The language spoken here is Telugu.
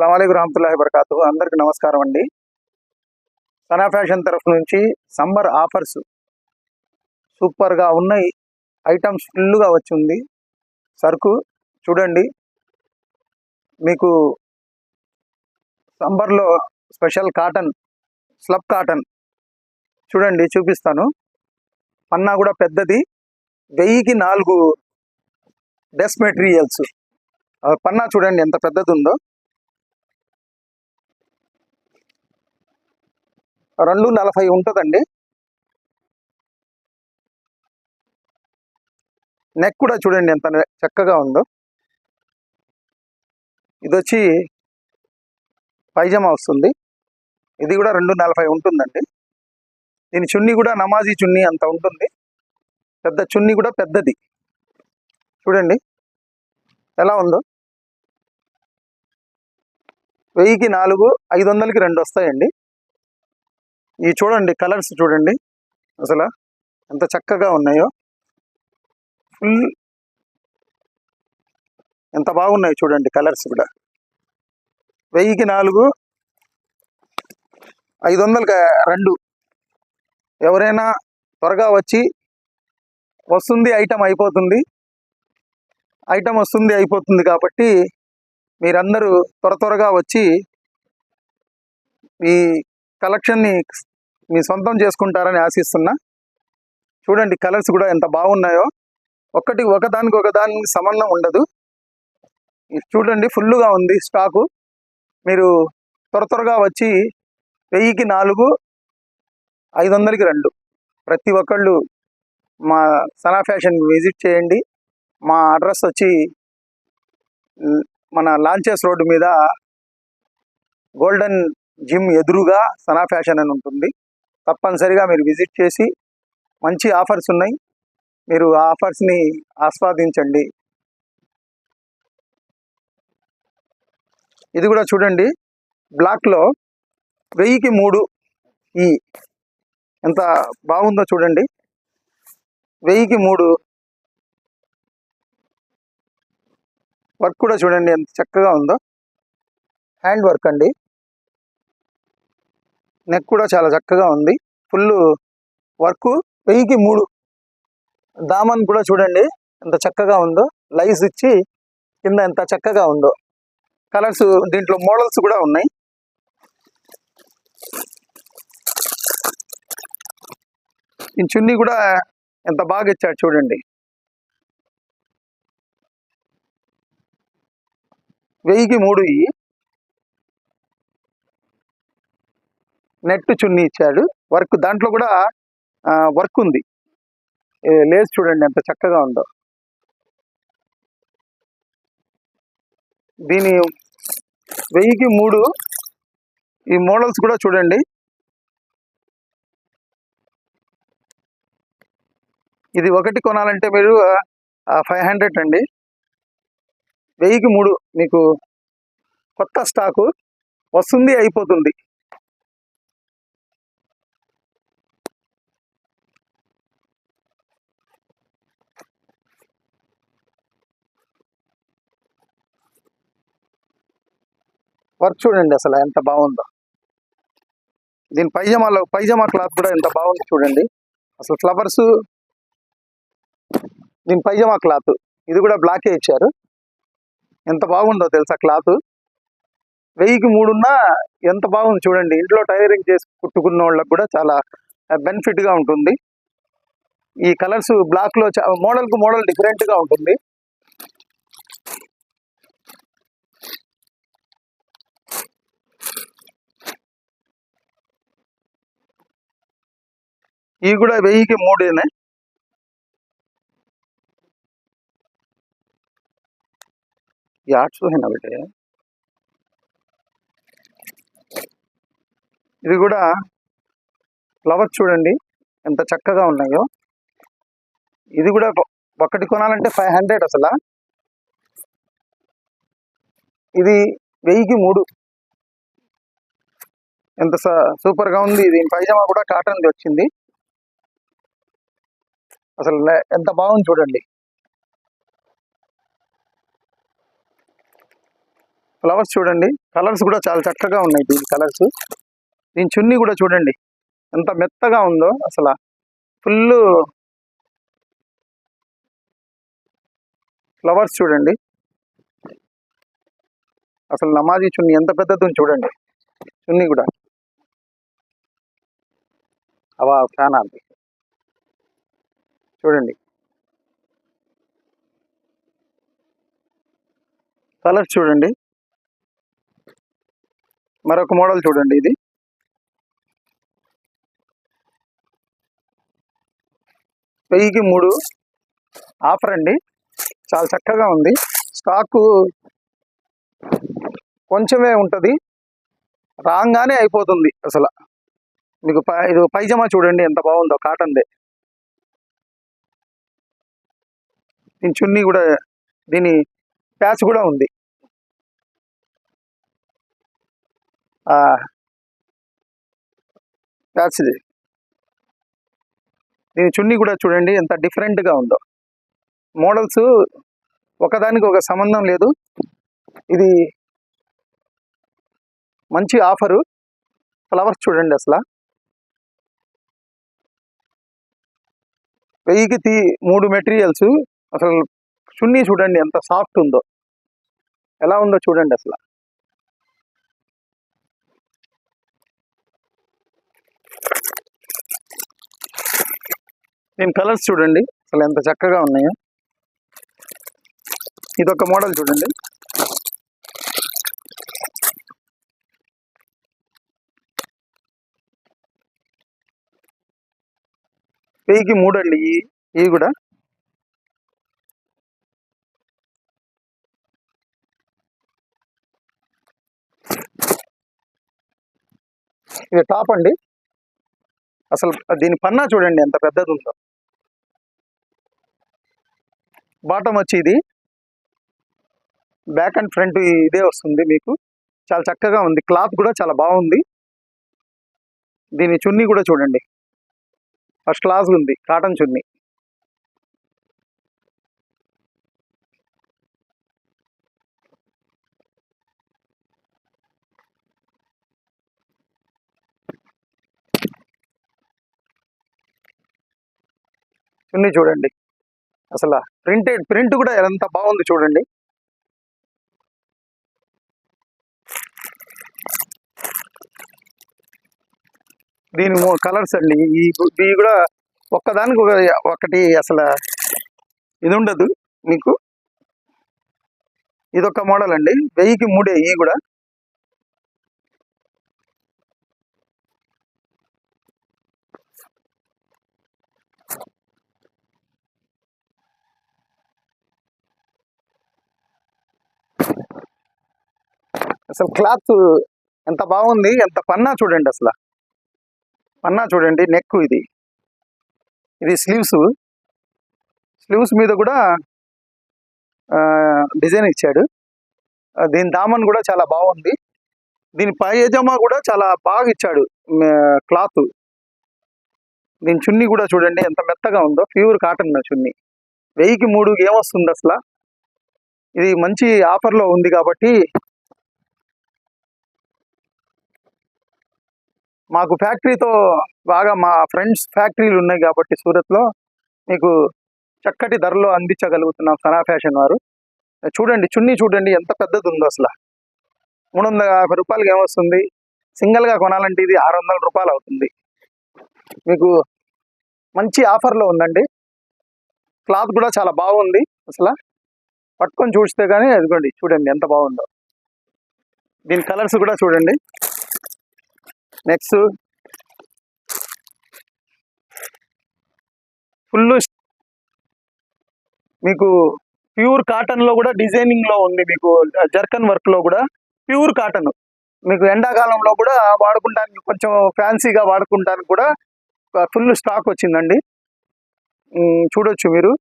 అస్సలాము అలైకుం వరహ్మతుల్లాహి వబరకాతుహు. అందరికి నమస్కారం అండి. సనా ఫ్యాషన్ తరఫు నుంచి సమ్మర్ ఆఫర్స్ సూపర్గా ఉన్నాయి. ఐటమ్స్ ఫుల్గా వచ్చింది. సరుకు చూడండి, మీకు సమ్మర్లో స్పెషల్ కాటన్, స్లబ్ కాటన్ చూడండి, చూపిస్తాను. పన్నా కూడా పెద్దది, 1000కి 4 డ్రెస్ మెటీరియల్స్. పన్నా చూడండి ఎంత పెద్దది ఉందో. 240 ఉంటుందండి. నెక్ కూడా చూడండి ఎంత చక్కగా ఉందో. ఇది వచ్చి పైజమా వస్తుంది. ఇది కూడా 240 ఉంటుందండి. దీని చున్నీ కూడా నమాజీ చున్నీ అంత ఉంటుంది. పెద్ద చున్నీ కూడా పెద్దది. చూడండి ఎలా ఉందో. 1000కి 4, 500కి 2 వస్తాయండి. ఇవి చూడండి, కలర్స్ చూడండి అసలు ఎంత చక్కగా ఉన్నాయో. ఫుల్ ఎంత బాగున్నాయి చూడండి కలర్స్ కూడా. 1000కి 4, 500కి 2. ఎవరైనా త్వరగా వచ్చి వస్తుంది, ఐటమ్ అయిపోతుంది, ఐటమ్ వస్తుంది అయిపోతుంది కాబట్టి మీరందరూ త్వరగా వచ్చి ఈ కలెక్షన్ని మీ సొంతం చేసుకుంటారని ఆశిస్తున్నా. చూడండి కలర్స్ కూడా ఎంత బాగున్నాయో. ఒకదానికి ఒకదానికి సంబంధం ఉండదు. చూడండి ఫుల్గా ఉంది స్టాకు. మీరు త్వరగా వచ్చి 1000కి 4, 500కి 2 ప్రతి ఒక్కళ్ళు మా సనా ఫ్యాషన్ విజిట్ చేయండి. మా అడ్రస్ వచ్చి మన లాంచెస్ రోడ్డు మీద గోల్డెన్ జిమ్ ఎదురుగా సనా ఫ్యాషన్ అని ఉంటుంది. తప్పనిసరిగా మీరు విజిట్ చేసి, మంచి ఆఫర్స్ ఉన్నాయి, మీరు ఆ ఆఫర్స్ని ఆస్వాదించండి. ఇది కూడా చూడండి, బ్లాక్లో 1000కి 3 ఈ ఎంత బాగుందో చూడండి. 1000కి 3 వర్క్ కూడా చూడండి ఎంత చక్కగా ఉందో. హ్యాండ్ వర్క్ అండి. నెక్ కూడా చాలా చక్కగా ఉంది. Full work. 1000కి 3. దామన్ కూడా చూడండి ఎంత చక్కగా ఉందో. లైస్ ఇచ్చి కింద ఎంత చక్కగా ఉందో. కలర్స్ దీంట్లో మోడల్స్ కూడా ఉన్నాయి. ఈ చున్నీ కూడా ఎంత బాగా ఇచ్చాడు చూడండి. 1000కి 3 ఈ నెట్ చున్నీ ఇచ్చాడు. వర్క్ దాంట్లో కూడా వర్క్ ఉంది. లేస్ చూడండి ఎంత చక్కగా ఉందో. దీని 1000కి 3 ఈ మోడల్స్ కూడా చూడండి. ఇది ఒకటి కొనాలంటే మీరు 500 అండి. 1000కి 3 మీకు కొత్త స్టాకు వస్తుంది, అయిపోతుంది. వర్క్ చూడండి అసలు ఎంత బాగుందో. దీని పైజమా క్లాత్ కూడా ఎంత బాగుంది చూడండి. అసలు ఫ్లవర్స్. దీని పైజమా క్లాత్ ఇది కూడా బ్లాకే ఇచ్చారు. ఎంత బాగుందో తెలుసా క్లాత్. 1000కి 3 ఉన్నా ఎంత బాగుంది చూడండి. ఇంట్లో టైలరింగ్ చేసి కుట్టుకున్న వాళ్ళకి కూడా చాలా బెనిఫిట్గా ఉంటుంది. ఈ కలర్స్ బ్లాక్లో మోడల్కు మోడల్ డిఫరెంట్గా ఉంటుంది. ఇవి కూడా 1000కి 3. ये 800 है ना बेटे. ఇది కూడా ఫ్లవర్స్ చూడండి ఎంత చక్కగా ఉన్నాయో. ఇది కూడా ఒకటి కొనాలంటే 500 అసలు. ఇది 1000కి 3 ఎంత సూపర్గా ఉంది. దీని పైజమా కూడా కాటన్ది వచ్చింది. అసలు ఎంత బాగుంది చూడండి. ఫ్లవర్స్ చూడండి, కలర్స్ కూడా చాలా చక్కగా ఉన్నాయి. దీని కలర్స్, దీని చున్నీ కూడా చూడండి ఎంత మెత్తగా ఉందో అసలు. ఫుల్ ఫ్లవర్స్ చూడండి, అసలు నమాజీ చున్నీ ఎంత పెద్దది చూడండి. చున్నీ కూడా అవా ఫ్యాన్ అది చూడండి. కలర్స్ చూడండి. మరొక మోడల్ చూడండి, ఇది 1000కి 3 ఆఫర్ అండి. చాలా చక్కగా ఉంది. స్టాకు కొంచెమే ఉంటుంది, రాగానే అయిపోతుంది అసలు. మీకు ఇది పైజమా చూడండి ఎంత బాగుందో, కాటన్దే. దీని చున్నీ కూడా, దీని ప్యాచ్ కూడా ఉంది. ప్యాచ్ దీని చున్నీ కూడా చూడండి ఎంత డిఫరెంట్గా ఉందో. మోడల్స్ ఒకదానికి ఒక సంబంధం లేదు. ఇది మంచి ఆఫరు. ఫ్లవర్స్ చూడండి అసలు. 1000కి 3 మెటీరియల్స్. అసలు చున్నీ చూడండి ఎంత సాఫ్ట్ ఉందో, ఎలా ఉందో చూడండి అసలు. దీని కలర్స్ చూడండి అసలు ఎంత చక్కగా ఉన్నాయో. ఇదొక మోడల్ చూడండి. వెయ్యికి 3 అండి ఇవి కూడా. ఇది టాప్ అండి. అసలు దీని పన్నా చూడండి ఎంత పెద్దది ఉందో. బాటమ్ వచ్చి ఇది బ్యాక్ అండ్ ఫ్రంట్ ఇదే వస్తుంది మీకు. చాలా చక్కగా ఉంది, క్లాత్ కూడా చాలా బాగుంది. దీని చున్నీ కూడా చూడండి ఫస్ట్ క్లాస్ ఉంది, కాటన్ చున్నీ. చున్నీ చూడండి అసలు, ప్రింట్ కూడా ఎంత బాగుంది చూడండి. దీని కలర్స్ అండి, ఇవి కూడా ఒక్కదానికి ఒకటి అసలు ఇది ఉండదు మీకు. ఇదొక మోడల్ అండి, 1000కి 3 ఇవి కూడా. అసలు క్లాత్ ఎంత బాగుంది, ఎంత పన్నా చూడండి అసలు. పన్నా చూడండి, నెక్ ఇది స్లీవ్స్ మీద కూడా డిజైన్ ఇచ్చాడు. దీని దామన్ కూడా చాలా బాగుంది. దీని పైజమా కూడా చాలా బాగా ఇచ్చాడు క్లాత్. దీని చున్నీ కూడా చూడండి ఎంత మెత్తగా ఉందో, ప్యూర్ కాటన్ చున్నీ. 1000కి 3 ఏమొస్తుంది అసలు. ఇది మంచి ఆఫర్లో ఉంది కాబట్టి మాకు ఫ్యాక్టరీతో బాగా, మా ఫ్రెండ్స్ ఫ్యాక్టరీలు ఉన్నాయి కాబట్టి సూరత్లో మీకు చక్కటి ధరలో అందించగలుగుతున్నాం సనా ఫ్యాషన్ వారు. చూడండి చున్నీ చూడండి ఎంత పెద్దది ఉందో అసలు. 350 రూపాయలకి ఏమొస్తుంది. సింగిల్గా కొనాలంటే ఇది 600 రూపాయలు అవుతుంది. మీకు మంచి ఆఫర్లో ఉందండి. క్లాత్ కూడా చాలా బాగుంది అసలు. పట్టుకొని చూస్తే కానీ అదిగోండి చూడండి ఎంత బాగుందో. దీని కలర్స్ కూడా చూడండి. నెక్స్ట్ ఫుల్ మీకు ప్యూర్ కాటన్ లో కూడా డిజైనింగ్ లో ఉంది. మీకు జర్కన్ వర్క్ లో కూడా ప్యూర్ కాటన్. మీకు ఎండాకాలంలో కూడా వాడుకుంటానికి, కొంచెం ఫ్యాన్సీగా వాడుకుంటానికి కూడా ఫుల్ స్టాక్ వచ్చిందండి. చూడొచ్చు మీరు.